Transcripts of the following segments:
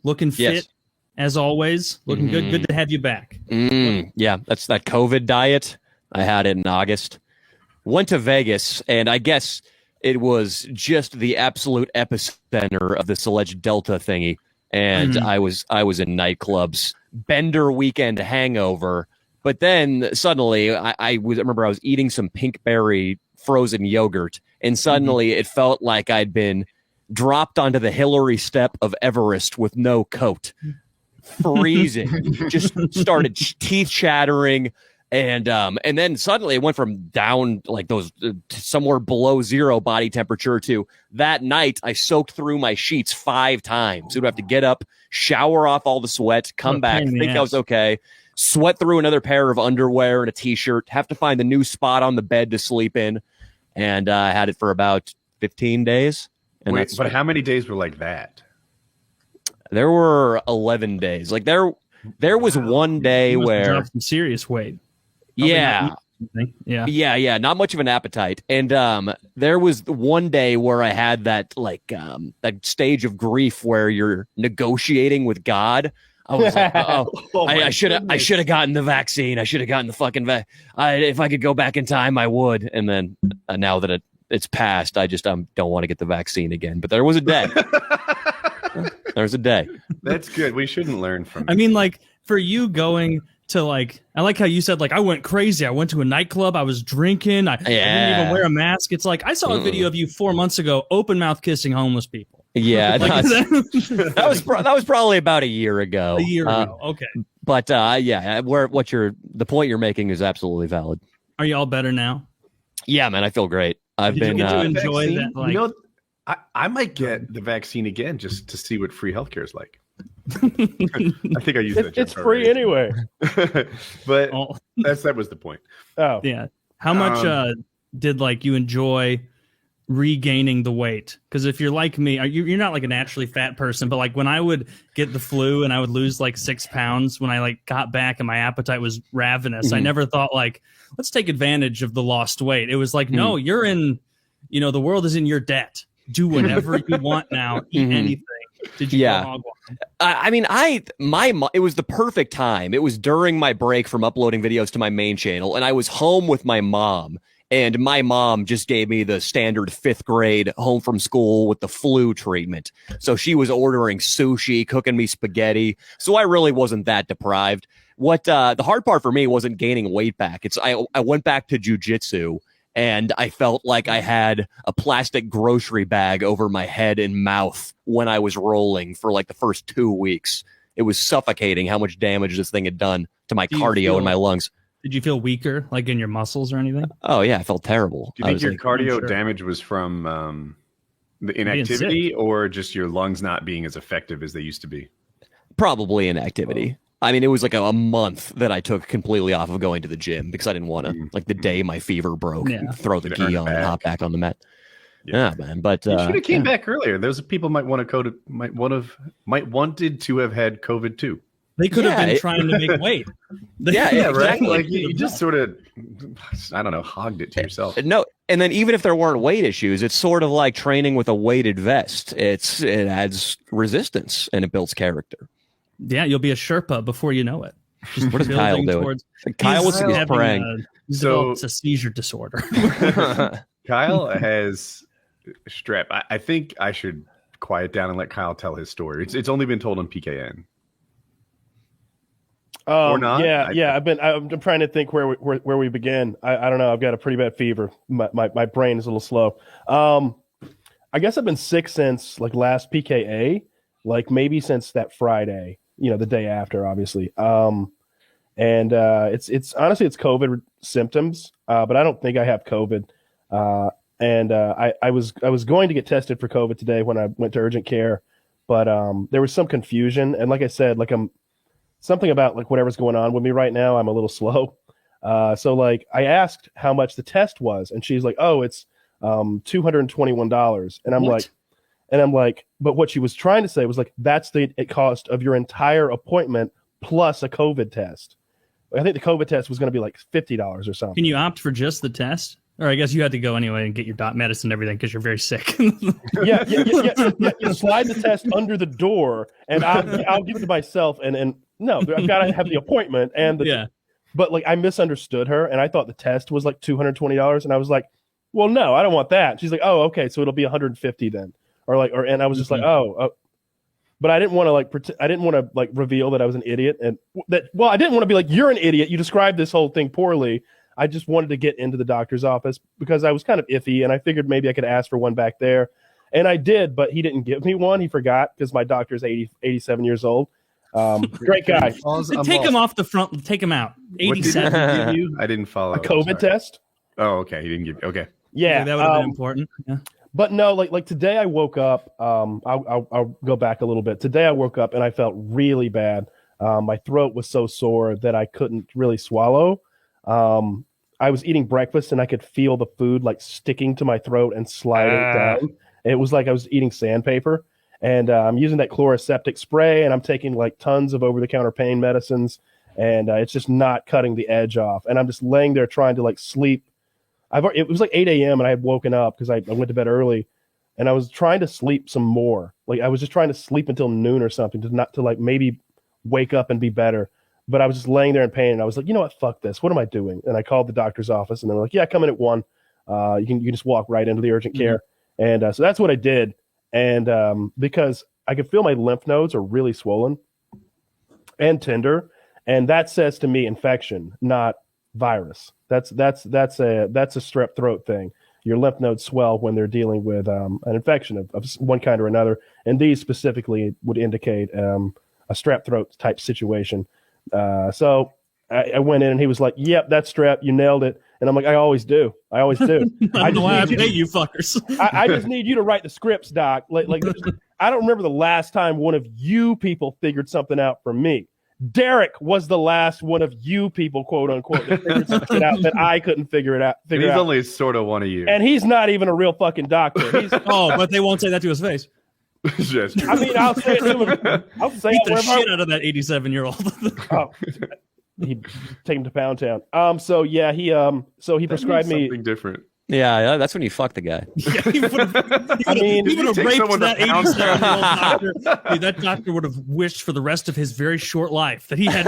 looking fit Yes. as always. Looking good. Good to have you back. Yeah, that's that COVID diet. I had it in August. Went to Vegas, and I guess it was just the absolute epicenter of this alleged Delta thingy. And I was in nightclubs, Bender weekend hangover. But then suddenly, I remember I was eating some pinkberry frozen yogurt, and suddenly it felt like I'd been dropped onto the Hillary step of Everest with no coat, freezing. Just started teeth chattering, and then suddenly it went from down like those somewhere below zero body temperature to that night I soaked through my sheets 5 times. So I'd have to get up, shower off all the sweat, come back, think I was okay. Sweat through another pair of underwear and a t-shirt, have to find the new spot on the bed to sleep in. And I had it for about 15 days. And Wait, but how many days were like that? There were 11 days. Like there was one day where dropped some serious weight. Yeah. Yeah. Not much of an appetite. And there was one day where I had that that stage of grief where you're negotiating with God. I was like, I should have gotten the vaccine. I should have gotten the fucking if I could go back in time, I would. And then now that it's passed, I just don't want to get the vaccine again. But there was a day. There was a day. That's good. We shouldn't learn from it. I mean, like, for you going to, like, I like how you said, like, I went crazy. I went to a nightclub. I was drinking. I didn't even wear a mask. It's like, I saw a video of you 4 months ago, open mouth kissing homeless people. Yeah, that was probably about a year ago. Okay. But yeah, the point you're making is absolutely valid. Are you all better now? Yeah, man, I feel great. Did you get to enjoy that? Like, you know, I might get the vaccine again just to see what free healthcare is like. I think I used that. It's free anyway. But that was the point. Oh yeah. How much did you enjoy regaining the weight? Because if you're like me, you're not like a naturally fat person, but like when I would get the flu and I would lose like 6 pounds when I got back and my appetite was ravenous, I never thought let's take advantage of the lost weight. It was like, no, you're in, the world is in your debt. Do whatever you want now. Eat anything. Did you? Yeah. I mean, it was the perfect time. It was during my break from uploading videos to my main channel, and I was home with my mom. And my mom just gave me the standard 5th grade home from school with the flu treatment. So she was ordering sushi, cooking me spaghetti. So I really wasn't that deprived. What the hard part for me wasn't gaining weight back. I went back to jujitsu, and I felt like I had a plastic grocery bag over my head and mouth when I was rolling for the first 2 weeks. It was suffocating how much damage this thing had done to my cardio and my lungs. Did you feel weaker, like in your muscles or anything? Oh, yeah, I felt terrible. Do you think your cardio damage was from the inactivity or just your lungs not being as effective as they used to be? Probably inactivity. I mean, it was like a month that I took completely off of going to the gym because I didn't want to, the day my fever broke, throw the gi on and hop back on the mat. Yeah, man. But you should have came back earlier. Those people might wanted to have had COVID too. They could have been trying to make weight. Yeah, right. Like you just sort of, I don't know, hogged it to yourself. No, and then even if there weren't weight issues, it's sort of like training with a weighted vest. It adds resistance and it builds character. Yeah, you'll be a Sherpa before you know it. Just what is Kyle doing? Kyle was praying. It's a seizure disorder. Kyle has strep. I think I should quiet down and let Kyle tell his story. It's only been told on PKN. Or not? Yeah. I'm trying to think where we begin. I don't know. I've got a pretty bad fever. My brain is a little slow. I guess I've been sick since last PKA, maybe since that Friday. The day after, obviously. And it's honestly it's COVID symptoms, but I don't think I have COVID. And I was going to get tested for COVID today when I went to urgent care, but there was some confusion, and like I said, I'm something about whatever's going on with me right now. I'm a little slow. So I asked how much the test was, and she's like, "Oh, it's $221," and I'm like, but what she was trying to say was that's the cost of your entire appointment plus a COVID test. I think the COVID test was going to be $50 or something. Can you opt for just the test? Or I guess you had to go anyway and get your medicine and everything because you're very sick. Yeah. You slide the test under the door, and I'll give it to myself. And no, I've got to have the appointment. And but like I misunderstood her, and I thought the test was like $220, and I was like, well, no, I don't want that. She's like, oh, okay, so it'll be $150 then, and I was just like, oh. But I didn't want to I didn't want to like reveal that I was an idiot, and I didn't want to be like, you're an idiot. You described this whole thing poorly. I just wanted to get into the doctor's office because I was kind of iffy, and I figured maybe I could ask for one back there. And I did, but he didn't give me one. He forgot because my doctor's 87 years old. Great guy. Take him off the front. Take him out. 87. What did he give you? I didn't follow. A COVID test. Oh, okay. He didn't give you. Okay. Yeah, that would have been important. Yeah. But no, like today I woke up. I'll go back a little bit. Today I woke up and I felt really bad. My throat was so sore that I couldn't really swallow. I was eating breakfast and I could feel the food like sticking to my throat and sliding down. It was like I was eating sandpaper. And I'm using that chloroseptic spray, and I'm taking like tons of over-the-counter pain medicines, and it's just not cutting the edge off. And I'm just laying there trying to like sleep. It was like 8 a.m. and I had woken up because I went to bed early, and I was trying to sleep some more. Like I was just trying to sleep until noon or something to like maybe wake up and be better. But I was just laying there in pain, and I was like, you know what, fuck this. What am I doing? And I called the doctor's office, and they were like, yeah, come in at 1. You can just walk right into the urgent care. And so that's what I did. And because I could feel my lymph nodes are really swollen and tender, and that says to me infection, not virus. That's a strep throat thing. Your lymph nodes swell when they're dealing with an infection of one kind or another, and these specifically would indicate a strep throat type situation. So I went in, and he was like, "Yep, that's strep. You nailed it." And I'm like, I always do. I don't know why I pay you fuckers. I just need you to write the scripts, doc. Like I don't remember the last time one of you people figured something out for me. Derek was the last one of you people, quote unquote, that figured something out that I couldn't figure it out. He's only sort of one of you. And he's not even a real fucking doctor. But they won't say that to his face. I mean, I'll say it to him. I'll say beat the shit out of that 87-year-old. He'd take him to Pound Town. So yeah, he prescribed me something different. Yeah, that's when you fuck the guy. Yeah, he would have raped that 87-year-old doctor. That doctor would have wished for the rest of his very short life that he had.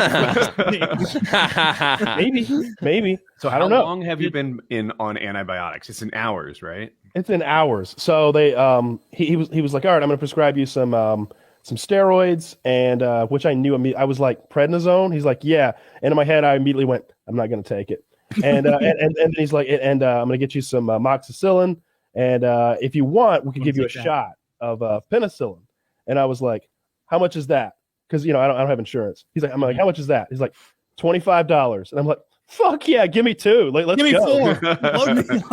Maybe. So I don't know. How long have you been on antibiotics? It's in hours, right? It's in hours. So they he was like, all right, I'm going to prescribe you some steroids, and which I knew I was like, prednisone. He's like, yeah. And in my head, I immediately went, I'm not going to take it. And and he's like, and I'm going to get you some amoxicillin, and if you want, we can give you a shot of penicillin. And I was like, how much is that? Because I don't have insurance. I'm like, how much is that? He's like, $25. And I'm like, fuck yeah, give me 2. Like, let's go.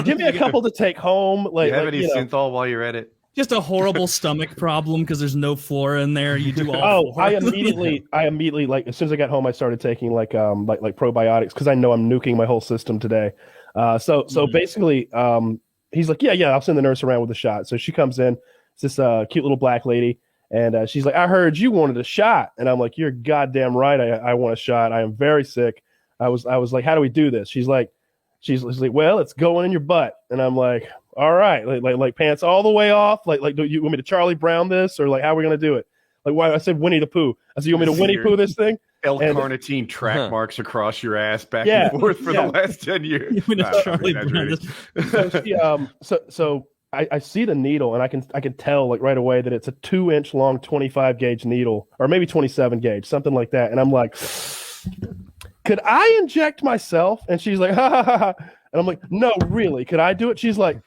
Give me a couple to take home. Like, you have any synthol while you're at it? Just a horrible stomach problem because there's no flora in there. You do all. I immediately like as soon as I got home, I started taking like probiotics because I know I'm nuking my whole system today. So basically, he's like, yeah, I'll send the nurse around with a shot. So she comes in, it's this cute little black lady, and she's like, I heard you wanted a shot, and I'm like, you're goddamn right, I want a shot. I am very sick. I was like, how do we do this? She's like, well, it's going in your butt, and I'm like, all right, like pants all the way off. Like, do you want me to Charlie Brown this, or like how are we gonna do it? Like, why? I said Winnie the Pooh. I said, you want me to Winnie Pooh this thing? L-carnitine track marks across your ass back and forth for the last 10 years. Charlie Brown. So I see the needle, and I can tell like right away that it's a 2-inch long 25 gauge needle, or maybe 27 gauge, something like that. And I'm like, could I inject myself? And she's like, ha ha ha. And I'm like, no, really, could I do it? She's like,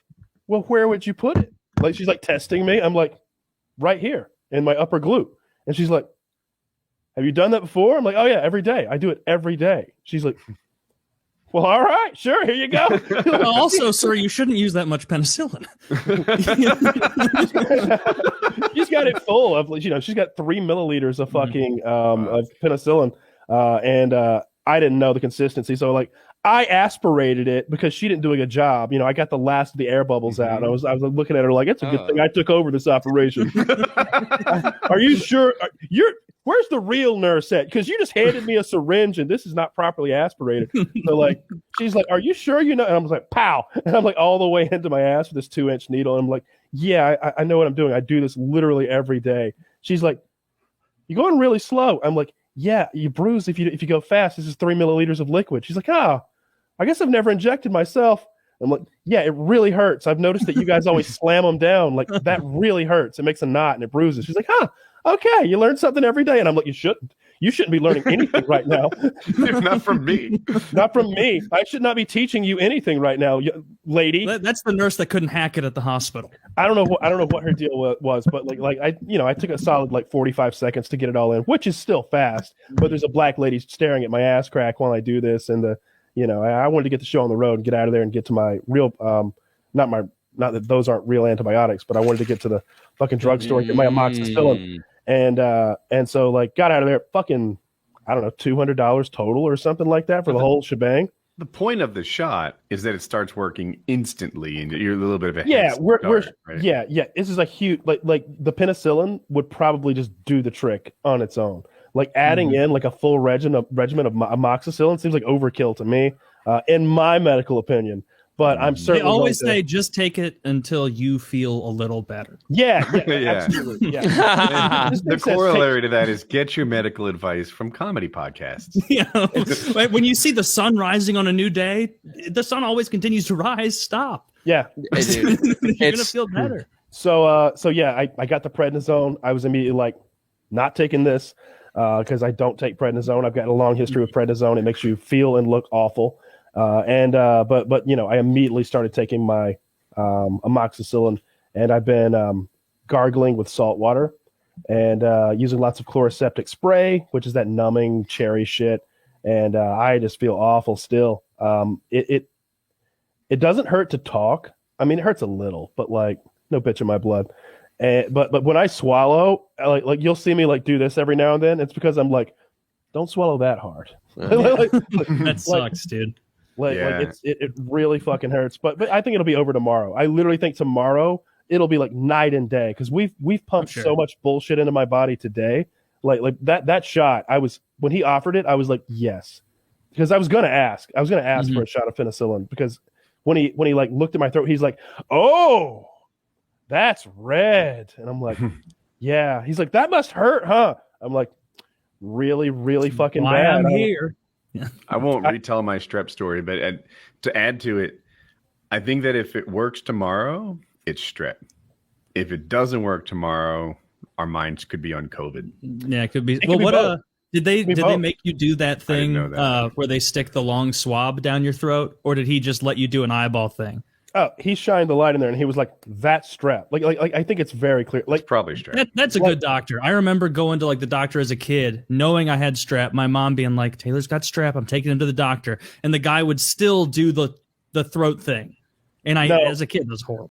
well, where would you put it? Like, she's like testing me. I'm like, right here in my upper glute. And she's like, have you done that before? I'm like, oh yeah, every day. I do it every day. She's like, well, all right, sure, here you go. Also, sir, you shouldn't use that much penicillin. She's got it full of, she's got 3 milliliters of fucking of penicillin, and I didn't know the consistency, so like I aspirated it because she didn't do a good job. I got the last of the air bubbles out. I was looking at her like, it's a good thing I took over this operation. Are you sure? where's the real nurse at? Because you just handed me a syringe and this is not properly aspirated. So like, she's like, are you sure you know? And I was like, pow. And I'm like all the way into my ass with this 2-inch needle. And I'm like, yeah, I know what I'm doing. I do this literally every day. She's like, you're going really slow. I'm like, yeah, you bruise if you go fast. This is 3 milliliters of liquid. She's like, oh, I guess I've never injected myself. I'm like, yeah, it really hurts. I've noticed that you guys always slam them down. Like, that really hurts. It makes a knot and it bruises. She's like, huh, okay, you learn something every day. And I'm like, you shouldn't. You shouldn't be learning anything right now. Not from me. Not from me. I should not be teaching you anything right now, lady. That's the nurse that couldn't hack it at the hospital. I don't know what her deal was, but like I took a solid like 45 seconds to get it all in, which is still fast. But there's a black lady staring at my ass crack while I do this, and I wanted to get the show on the road and get out of there and get to my real not that those aren't real antibiotics, but I wanted to get to the fucking drugstore and get my amoxicillin. And so like got out of there, fucking, I don't know, $200 total or something like that for the whole shebang. The point of the shot is that it starts working instantly, and you're a little bit of a right? Yeah. This is a huge like the penicillin would probably just do the trick on its own. Like adding in like a full regimen of amoxicillin seems like overkill to me, in my medical opinion. But I'm certainly. They always say just take it until you feel a little better. Yeah. Absolutely. Yeah. The corollary to that is get your medical advice from comedy podcasts. Yeah. When you see the sun rising on a new day, the sun always continues to rise. Stop. Yeah. You're gonna feel better. So yeah, I got the prednisone. I was immediately like, not taking this because I don't take prednisone. I've got a long history with prednisone. It makes you feel and look awful. But I immediately started taking my amoxicillin, and I've been gargling with salt water and using lots of chloroseptic spray, which is that numbing cherry shit. And I just feel awful still. It doesn't hurt to talk. I mean, it hurts a little, but like no bitch in my blood. But when I swallow, like you'll see me like do this every now and then. It's because I'm like, don't swallow that hard. That sucks, dude. It really fucking hurts, but I think it'll be over tomorrow. I literally think tomorrow it'll be like night and day because we've pumped so much bullshit into my body today. Like that shot, when he offered it, I was like yes, because I was gonna ask for a shot of penicillin because when he like looked at my throat, he's like, oh, that's red, and I'm like, yeah. He's like, that must hurt, huh? I'm like, really, really fucking why bad. I'm here. I won't retell my strep story, but to add to it, I think that if it works tomorrow, it's strep. If it doesn't work tomorrow, our minds could be on COVID. Yeah, it could be. Did they make you do that thing where they stick the long swab down your throat, or did he just let you do an eyeball thing? Oh, he shined the light in there, and he was like, "That's strep." Like I think it's very clear. Like it's probably strep. That's a good doctor. I remember going to like the doctor as a kid, knowing I had strep. My mom being like, "Taylor's got strep. I'm taking him to the doctor," and the guy would still do the throat thing. And as a kid, it was horrible.